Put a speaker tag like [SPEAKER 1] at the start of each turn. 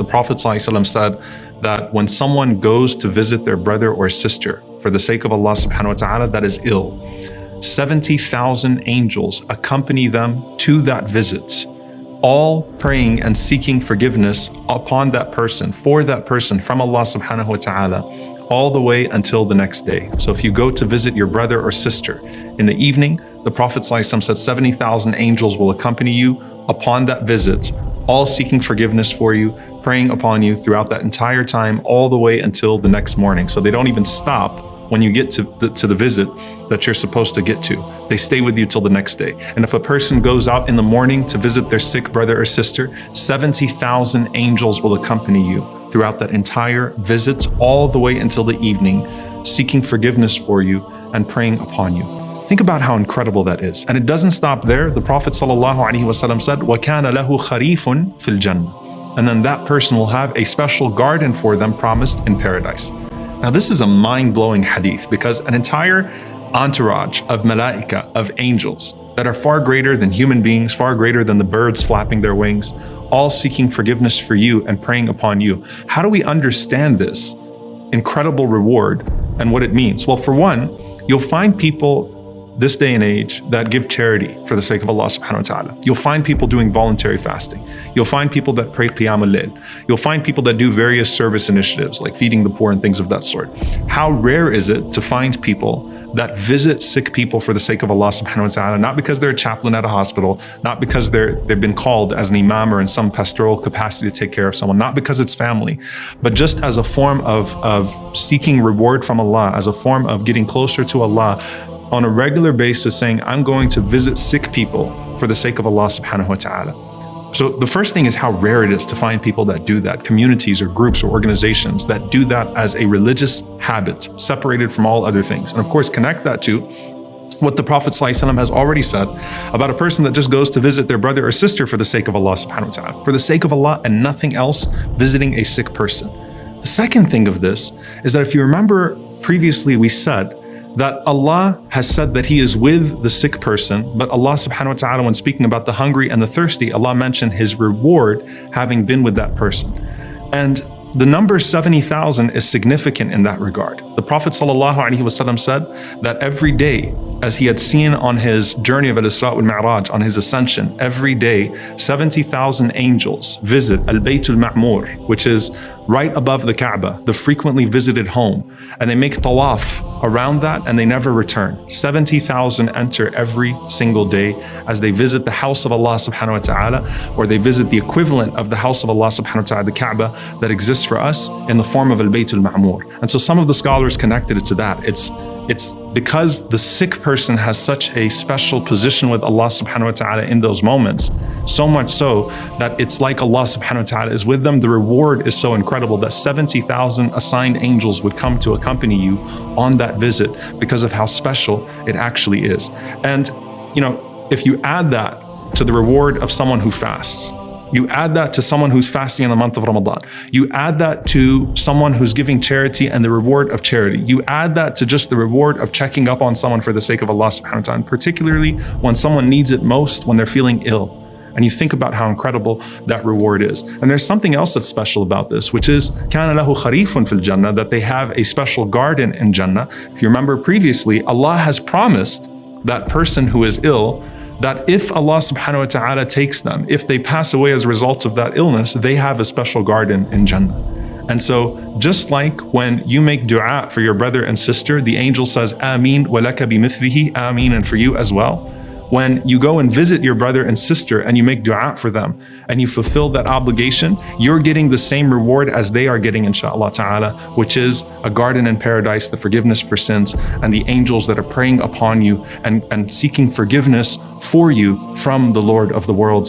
[SPEAKER 1] The Prophet ﷺ said that when someone goes to visit their brother or sister for the sake of Allah subhanahu wa ta'ala that is ill, 70,000 angels accompany them to that visit, all praying and seeking forgiveness upon that person, for that person from Allah subhanahu wa ta'ala, all the way until the next day. So if you go to visit your brother or sister in the evening, the Prophet ﷺ said 70,000 angels will accompany you upon that visit, all seeking forgiveness for you, praying upon you throughout that entire time, all the way until the next morning. So they don't even stop when you get to the visit that you're supposed to get to. They stay with you till the next day. And if a person goes out in the morning to visit their sick brother or sister, 70,000 angels will accompany you throughout that entire visit, all the way until the evening, seeking forgiveness for you and praying upon you. Think about how incredible that is. And it doesn't stop there. The Prophet ﷺ said, وَكَانَ لَهُ خَرِيفٌ فِي الْجَنَّةِ. And then that person will have a special garden for them promised in paradise. Now this is a mind-blowing hadith, because an entire entourage of malaika, of angels, that are far greater than human beings, far greater than the birds flapping their wings, all seeking forgiveness for you and praying upon you. How do we understand this incredible reward and what it means? Well, for one, you'll find people this day and age that give charity for the sake of Allah subhanahu wa ta'ala. You'll find people doing voluntary fasting. You'll find people that pray Qiyam al-Layl. You'll find people that do various service initiatives like feeding the poor and things of that sort. How rare is it to find people that visit sick people for the sake of Allah subhanahu wa ta'ala, not because they're a chaplain at a hospital, not because they've been called as an imam or in some pastoral capacity to take care of someone, not because it's family, but just as a form of seeking reward from Allah, as a form of getting closer to Allah, on a regular basis, saying, I'm going to visit sick people for the sake of Allah subhanahu wa ta'ala. So the first thing is how rare it is to find people that do that, communities or groups or organizations that do that as a religious habit, separated from all other things. And of course, connect that to what the Prophet ﷺ has already said about a person that just goes to visit their brother or sister for the sake of Allah subhanahu wa ta'ala, for the sake of Allah and nothing else, visiting a sick person. The second thing of this is that if you remember previously we said that Allah has said that He is with the sick person, but Allah subhanahu wa ta'ala, when speaking about the hungry and the thirsty, Allah mentioned His reward having been with that person. And the number 70,000 is significant in that regard. The Prophet ﷺ said that every day, as he had seen on his journey of Al-Isra wal-Mi'raj, on his ascension, every day 70,000 angels visit Al-Baytul Ma'mur, which is right above the Kaaba, the frequently visited home, and they make tawaf around that and they never return. 70,000 enter every single day as they visit the house of Allah subhanahu wa ta'ala, or they visit the equivalent of the house of Allah subhanahu wa ta'ala, the Kaaba, that exists for us in the form of Al-Baytul Ma'mur. And so some of the scholars connected it to that. It's because the sick person has such a special position with Allah subhanahu wa ta'ala in those moments, so much so that it's like Allah subhanahu wa ta'ala is with them. The reward is so incredible that 70,000 assigned angels would come to accompany you on that visit because of how special it actually is. And, you know, if you add that to the reward of someone who fasts, you add that to someone who's fasting in the month of Ramadan, you add that to someone who's giving charity and the reward of charity, you add that to just the reward of checking up on someone for the sake of Allah subhanahu wa ta'ala, particularly when someone needs it most, when they're feeling ill. And you think about how incredible that reward is. And there's something else that's special about this, which is كَانَ لَهُ خَرِيفٌ فِي الْجَنَّةِ, that they have a special garden in Jannah. If you remember previously, Allah has promised that person who is ill that if Allah subhanahu wa ta'ala takes them, if they pass away as a result of that illness, they have a special garden in Jannah. And so just like when you make dua for your brother and sister, the angel says, Ameen wa laka bimithlihi, Ameen, and for you as well. When you go and visit your brother and sister and you make dua for them and you fulfill that obligation, you're getting the same reward as they are getting, inshaAllah ta'ala, which is a garden in paradise, the forgiveness for sins, and the angels that are praying upon you and seeking forgiveness for you from the Lord of the worlds.